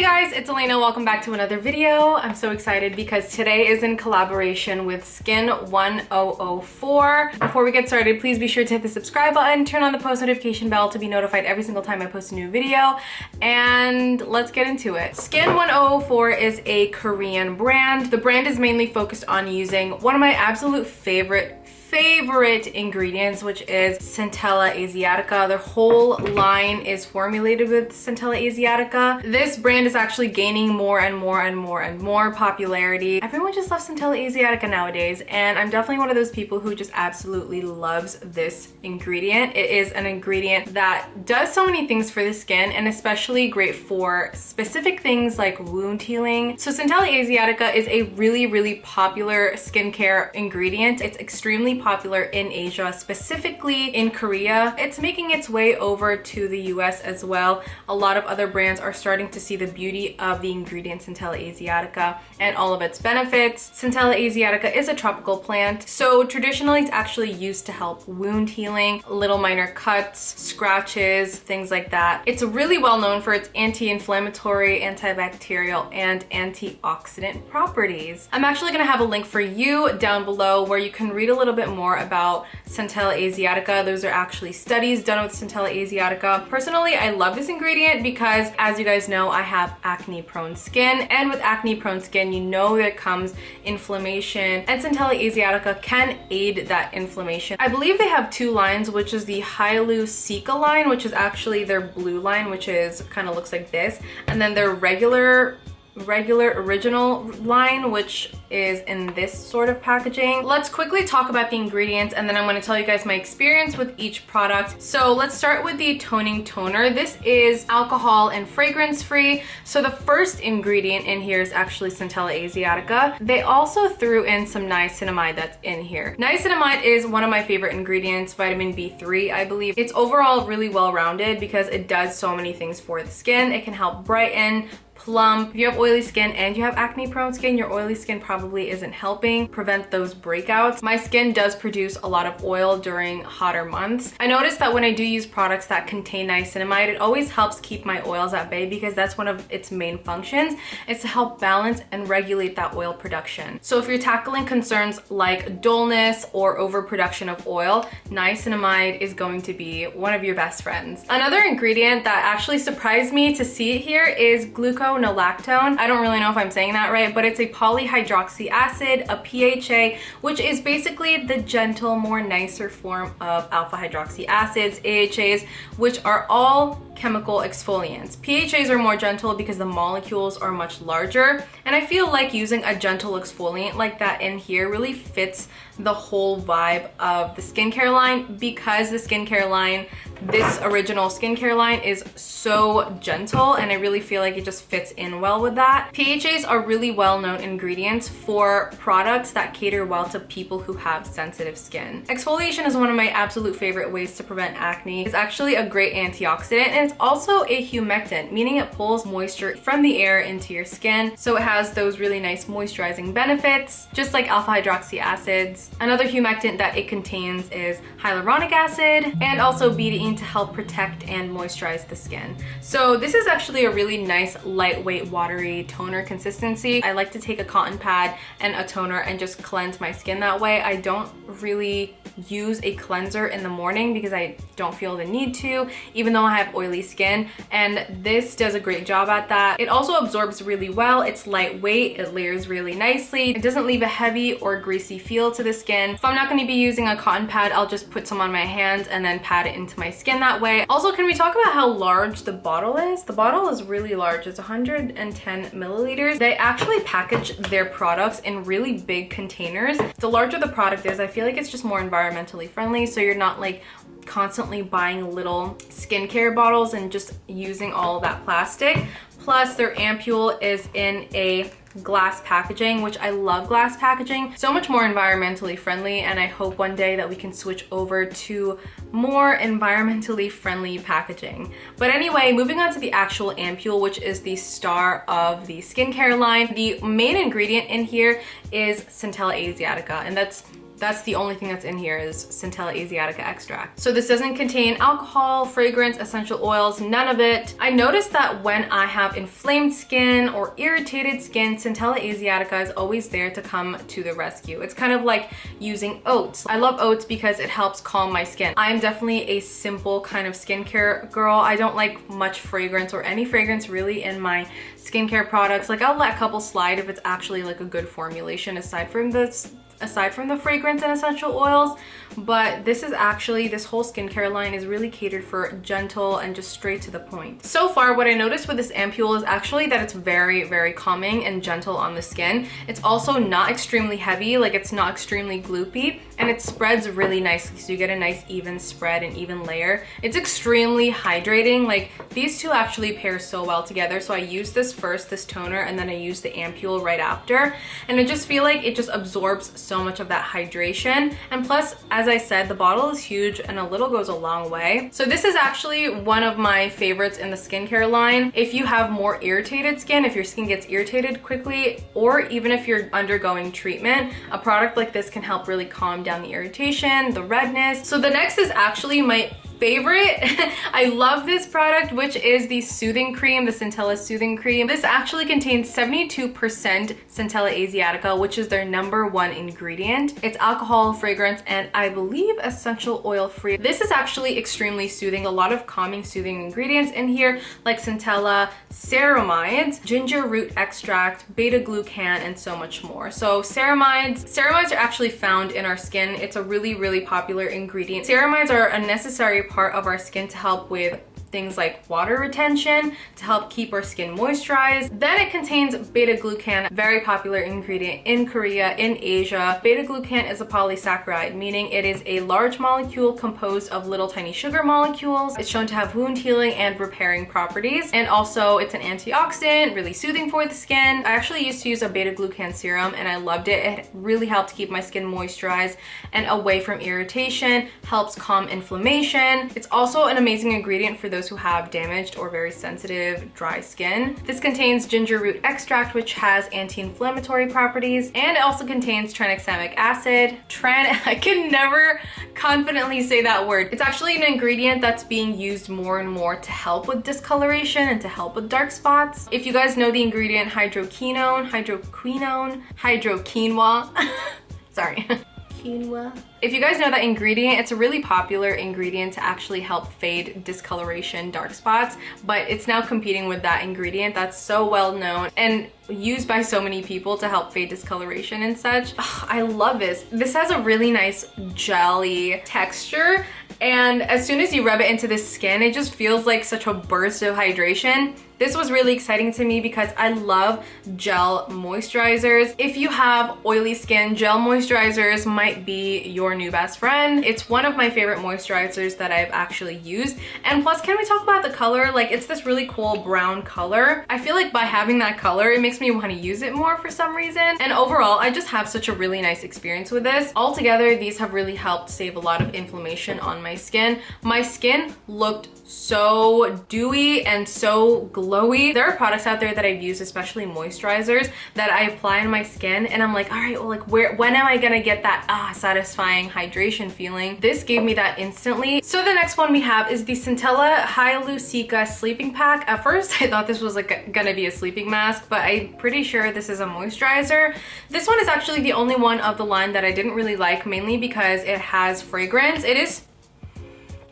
Hey guys, it's Elena. Welcome back to another video. I'm so excited because today is in collaboration with SKIN1004. Before we get started, please be sure to hit the subscribe button, turn on the post notification bell to be notified every single time I post a new video, and let's get into it. SKIN1004 is a Korean brand. The brand is mainly focused on using one of my absolute favorite ingredients, which is centella asiatica. Their whole line is formulated with centella asiatica. This brand is actually gaining more and more popularity. Everyone just loves centella asiatica nowadays, and I'm definitely one of those people who just absolutely loves this ingredient. It is an ingredient that does so many things for the skin, and especially great for specific things like wound healing. So centella asiatica is a really popular skincare ingredient. It's extremely popular in Asia, specifically in Korea. It's making its way over to the US as well. A lot of other brands are starting to see the beauty of the ingredient centella asiatica and all of its benefits. Centella asiatica is a tropical plant, so traditionally it's actually used to help wound healing, little minor cuts, scratches, things like that. It's really well known for its anti-inflammatory, antibacterial, and antioxidant properties. I'm actually gonna have a link for you down below where you can read a little bit more about centella asiatica. Those are actually studies done with centella asiatica. Personally, I love this ingredient because, as you guys know, I have acne prone skin, and with acne prone skin, you know there comes inflammation, and centella asiatica can aid that inflammation. I believe they have two lines, which is the hyalu-cica line, which is actually their blue line, which is kind of looks like this, and then their regular original line, which is in this sort of packaging. Let's quickly talk about the ingredients, and then I'm going to tell you guys my experience with each product. So let's start with the toning toner. This is alcohol and fragrance free. So the first ingredient in here is actually centella asiatica. They also threw in some niacinamide that's in here. Niacinamide is one of my favorite ingredients, vitamin B3, I believe. It's overall really well-rounded because it does so many things for the skin. It can help brighten, plump. If you have oily skin and you have acne prone skin, your oily skin probably isn't helping prevent those breakouts. My skin does produce a lot of oil during hotter months. I noticed that when I do use products that contain niacinamide, it always helps keep my oils at bay because that's one of its main functions, is to help balance and regulate that oil production. So if you're tackling concerns like dullness or overproduction of oil, niacinamide is going to be one of your best friends. Another ingredient that actually surprised me to see it here is gluconolactone. I don't really know if I'm saying that right, but it's a polyhydroxy acid, a PHA, which is basically the gentle, more nicer form of alpha hydroxy acids, AHAs, which are all chemical exfoliants. PHAs are more gentle because the molecules are much larger, and I feel like using a gentle exfoliant like that in here really fits the whole vibe of the skincare line, because the skincare line, this original skincare line, is so gentle, and I really feel like it just fits in well with that. PHAs are really well-known ingredients for products that cater well to people who have sensitive skin. Exfoliation is one of my absolute favorite ways to prevent acne. It's actually a great antioxidant, and it's also a humectant, meaning it pulls moisture from the air into your skin, so it has those really nice moisturizing benefits, just like alpha hydroxy acids. Another humectant that it contains is hyaluronic acid and also betaine to help protect and moisturize the skin. So this is actually a really nice, lightweight, watery toner consistency. I like to take a cotton pad and a toner and just cleanse my skin that way. I don't really use a cleanser in the morning because I don't feel the need to, even though I have oily skin, and this does a great job at that. It also absorbs really well. It's lightweight, it layers really nicely. It doesn't leave a heavy or greasy feel to the skin. If I'm not going to be using a cotton pad, I'll just put some on my hands and then pat it into my skin that way. Also, can we talk about how large the bottle is? The bottle is really large. It's 110 milliliters. They actually package their products in really big containers. The larger the product is, I feel like it's just more environmentally friendly, so you're not like constantly buying little skincare bottles and just using all of that plastic. Plus, their ampoule is in a glass packaging, which I love glass packaging. So much more environmentally friendly, and I hope one day that we can switch over to more environmentally friendly packaging. But anyway, moving on to the actual ampoule, which is the star of the skincare line. The main ingredient in here is centella asiatica, and that's That's the only thing that's in here is centella asiatica extract. So this doesn't contain alcohol, fragrance, essential oils, none of it. I noticed that when I have inflamed skin or irritated skin, centella asiatica is always there to come to the rescue. It's kind of like using oats. I love oats because it helps calm my skin. I'm definitely a simple kind of skincare girl. I don't like much fragrance or any fragrance really in my skincare products. Like I'll let a couple slide if it's actually like a good formulation aside from the fragrance and essential oils, but this whole skincare line is really catered for gentle and just straight to the point. So far, what I noticed with this ampoule is actually that it's very, very calming and gentle on the skin. It's also not extremely heavy, like it's not extremely gloopy, and it spreads really nicely, so you get a nice even spread and even layer. It's extremely hydrating. Like these two actually pair so well together, so I use this first, this toner, and then I use the ampoule right after, and I just feel like it just absorbs so much of that hydration. And plus, as I said, the bottle is huge and a little goes a long way. So this is actually one of my favorites in the skincare line. If you have more irritated skin, if your skin gets irritated quickly, or even if you're undergoing treatment, a product like this can help really calm down the irritation, the redness. So the next is actually my favorite. I love this product, which is the soothing cream, the centella soothing cream. This actually contains 72% centella asiatica, which is their #1 ingredient. It's alcohol, fragrance, and I believe essential oil free. This is actually extremely soothing. A lot of calming, soothing ingredients in here, like centella, ceramides, ginger root extract, beta-glucan, and so much more. So ceramides are actually found in our skin. It's a really, really popular ingredient. Ceramides are a necessary part of our skin to help with things like water retention, to help keep our skin moisturized. Then it contains beta-glucan, very popular ingredient in Korea, in Asia. Beta-glucan is a polysaccharide, meaning it is a large molecule composed of little tiny sugar molecules. It's shown to have wound healing and repairing properties. And also it's an antioxidant, really soothing for the skin. I actually used to use a beta-glucan serum and I loved it. It really helped keep my skin moisturized and away from irritation, helps calm inflammation. It's also an amazing ingredient for those who have damaged or very sensitive dry skin. This contains ginger root extract, which has anti-inflammatory properties, and it also contains tranexamic acid. I can never confidently say that word. It's actually an ingredient that's being used more and more to help with discoloration and to help with dark spots. If you guys know the ingredient hydroquinone, sorry. Quinoa. If you guys know that ingredient, it's a really popular ingredient to actually help fade discoloration, dark spots, but it's now competing with that ingredient that's so well known and used by so many people to help fade discoloration and such. Ugh, I love this. This has a really nice jelly texture, and as soon as you rub it into the skin, it just feels like such a burst of hydration. This was really exciting to me because I love gel moisturizers. If you have oily skin, gel moisturizers might be your new best friend. It's one of my favorite moisturizers that I've actually used. And plus, can we talk about the color? Like, it's this really cool brown color. I feel like by having that color, it makes me want to use it more for some reason. And overall, I just have such a really nice experience with this. Altogether, these have really helped save a lot of inflammation on my skin. My skin looked so dewy and so glowy. There are products out there that I've used, especially moisturizers, that I apply on my skin and I'm like, all right, well, like when am I gonna get that satisfying hydration feeling? This gave me that instantly. So the next one we have is the Centella Hyalu-cica sleeping pack. At first I thought this was like gonna be a sleeping mask, but I'm pretty sure this is a moisturizer. This one is actually the only one of the line that I didn't really like, mainly because it has fragrance.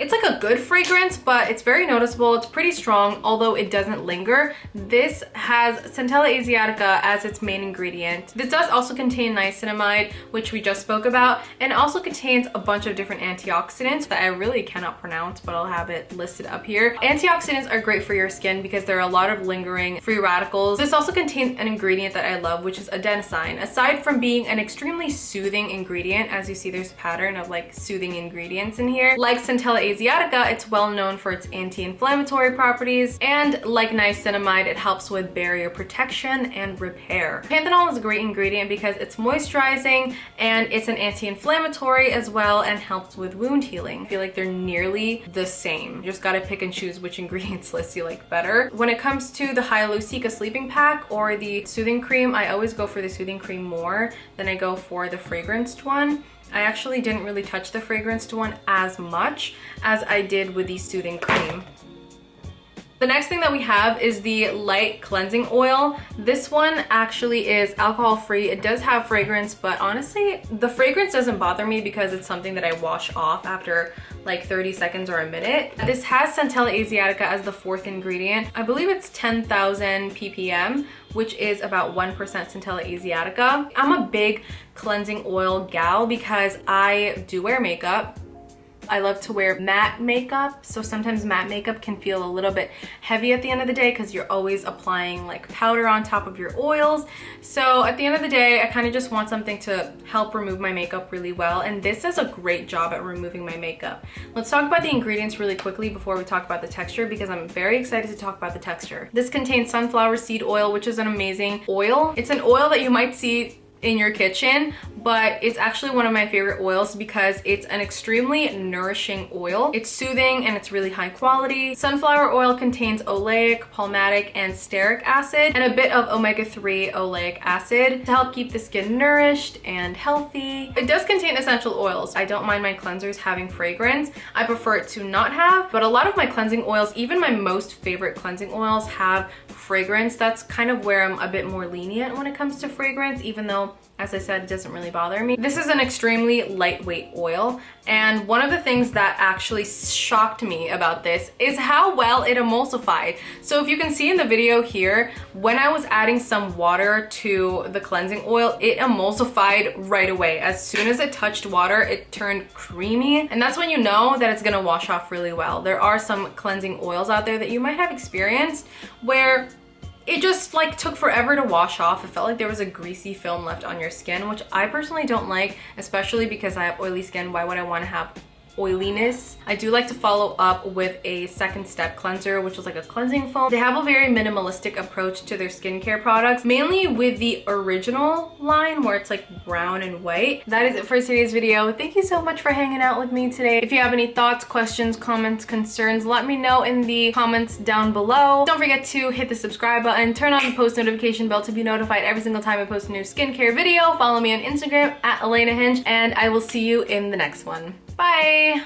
It's like a good fragrance, but it's very noticeable. It's pretty strong, although it doesn't linger. This has centella asiatica as its main ingredient. This does also contain niacinamide, which we just spoke about, and also contains a bunch of different antioxidants that I really cannot pronounce, but I'll have it listed up here. Antioxidants are great for your skin because there are a lot of lingering free radicals. This also contains an ingredient that I love, which is adenosine. Aside from being an extremely soothing ingredient, as you see, there's a pattern of like soothing ingredients in here. Like centella asiatica, it's well known for its anti-inflammatory properties, and like niacinamide, it helps with barrier protection and repair. Panthenol is a great ingredient because it's moisturizing and it's an anti-inflammatory as well and helps with wound healing. I feel like they're nearly the same. You just gotta pick and choose which ingredients list you like better. When it comes to the hyalu-cica sleeping pack or the soothing cream, I always go for the soothing cream more than I go for the fragranced one. I actually didn't really touch the fragranced one as much as I did with the soothing cream. The next thing that we have is the light cleansing oil. This one actually is alcohol free. It does have fragrance, but honestly, the fragrance doesn't bother me because it's something that I wash off after like 30 seconds or a minute. This has centella asiatica as the 4th ingredient. I believe it's 10,000 ppm, which is about 1% centella asiatica. I'm a big cleansing oil gal because I do wear makeup. I love to wear matte makeup, so sometimes matte makeup can feel a little bit heavy at the end of the day because you're always applying like powder on top of your oils. So at the end of the day, I kind of just want something to help remove my makeup really well, and this does a great job at removing my makeup. Let's talk about the ingredients really quickly before we talk about the texture, because I'm very excited to talk about the texture. This contains sunflower seed oil, which is an amazing oil. It's an oil that you might see in your kitchen, but it's actually one of my favorite oils because it's an extremely nourishing oil. It's soothing and it's really high quality. Sunflower oil contains oleic, palmatic, and stearic acid, and a bit of omega-3 oleic acid to help keep the skin nourished and healthy. It does contain essential oils. I don't mind my cleansers having fragrance. I prefer it to not have, but a lot of my cleansing oils, even my most favorite cleansing oils, have fragrance. That's kind of where I'm a bit more lenient when it comes to fragrance, even though, as I said, it doesn't really bother me. This is an extremely lightweight oil, and one of the things that actually shocked me about this is how well it emulsified. So if you can see in the video here, when I was adding some water to the cleansing oil, it emulsified right away. As soon as it touched water, it turned creamy, and that's when you know that it's gonna wash off really well. There are some cleansing oils out there that you might have experienced where it just like took forever to wash off. It felt like there was a greasy film left on your skin, which I personally don't like, especially because I have oily skin. Why would I want to have oiliness? I do like to follow up with a second step cleanser, which is like a cleansing foam. They have a very minimalistic approach to their skincare products, mainly with the original line where it's like brown and white. That is it for today's video. Thank you so much for hanging out with me today. If you have any thoughts, questions, comments, concerns, let me know in the comments down below. Don't forget to hit the subscribe button, turn on the post notification bell to be notified every single time I post a new skincare video. Follow me on Instagram at Eleina, and I will see you in the next one. Bye!